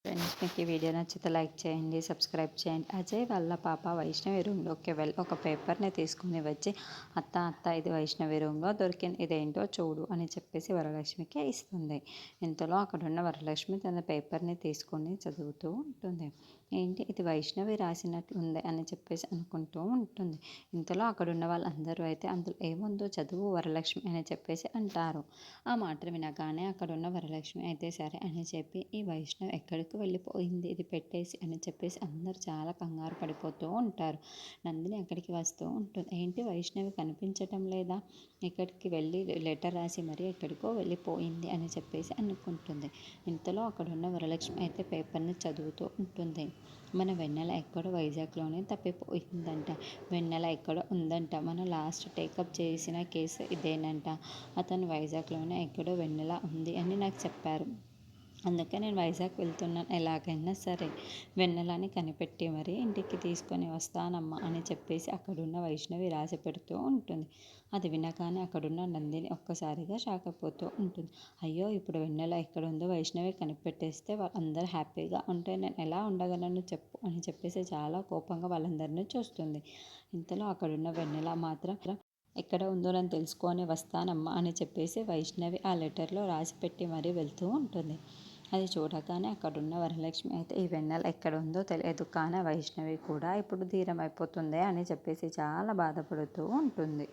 Friends, మీకు ఈ video నచ్చితే లైక్ చేయండి, సబ్స్క్రైబ్ చేయండి. అజయ్ వాళ్ళ పాప వైష్ణవి రూమ్లోకి వెళ్ళి ఒక పేపర్ని తీసుకుని వచ్చి, అత్త ఇది వైష్ణవి రూమ్లో దొరికింది, ఇదేంటో చూడు అని చెప్పేసి వరలక్ష్మికి ఇస్తుంది. ఇంతలో అక్కడున్న వరలక్ష్మి తన పేపర్ని తీసుకొని చదువుతూ ఉంటుంది. ఏంటి ఇది వైష్ణవి రాసినట్లు ఉంది అని చెప్పేసి అనుకుంటూ ఉంటుంది. ఇంతలో అక్కడున్న వాళ్ళందరూ అయితే అందులో ఏముందో చదువు వరలక్ష్మి అని చెప్పేసి అంటారు. ఆ మాటలు వినగానే అక్కడున్న వరలక్ష్మి అయితే సరే అని చెప్పి, ఈ వైష్ణవి ఎక్కడికి వెళ్ళిపోయింది ఇది పెట్టేసి అని చెప్పేసి అందరూ చాలా కంగారు పడిపోతూ ఉంటారు. నందిని అక్కడికి వస్తూ ఉంటుంది. ఏంటి వైష్ణవి కనిపించటం లేదా, ఇక్కడికి వెళ్ళి లెటర్ రాసి మరీ ఎక్కడికో వెళ్ళిపోయింది అని చెప్పేసి అనుకుంటుంది. ఇంతలో అక్కడున్న వరలక్ష్మి అయితే పేపర్ని చదువుతూ ఉంటుంది. మన వెన్నెల ఎక్కడో వైజాగ్లోనే తప్పిపోయిందంట, వెన్నెల ఎక్కడో ఉందంట, మన లాస్ట్ టేకప్ చేసిన కేసు ఇదేనంట, అతను వైజాగ్లోనే ఎక్కడో వెన్నెల ఉంది అని నాకు చెప్పారు, అందుకే నేను వైజాగ్ వెళ్తున్నాను, ఎలాగైనా సరే వెన్నెలని కనిపెట్టి మరీ ఇంటికి తీసుకొని వస్తానమ్మా అని చెప్పేసి అక్కడున్న వైష్ణవి రాసి పెడుతూ ఉంటుంది. అది వినగానే అక్కడున్న నందిని ఒక్కసారిగా షాక్ అయిపోతూ ఉంటుంది. అయ్యో, ఇప్పుడు వెన్నెల ఎక్కడుందో వైష్ణవి కనిపెట్టేస్తే వాళ్ళందరూ హ్యాపీగా ఉంటే నేను ఎలా ఉండగలను చెప్పు అని చెప్పేసి చాలా కోపంగా వాళ్ళందరినీ చూస్తుంది. ఇంతలో అక్కడున్న వెన్నెల మాత్రం ఎక్కడ ఉందో నేను తెలుసుకొని వస్తానమ్మా అని చెప్పేసి వైష్ణవి ఆ లెటర్లో రాసి పెట్టి మరీ వెళ్తూ ఉంటుంది. అది చూడగానే అక్కడున్న వరలక్ష్మి అయితే ఈ వెన్నెల ఎక్కడ ఉందో తెలియదు, కానీ వైష్ణవి కూడా ఇప్పుడు దూరం అయిపోతుంది అని చెప్పేసి చాలా బాధపడుతూ ఉంటుంది.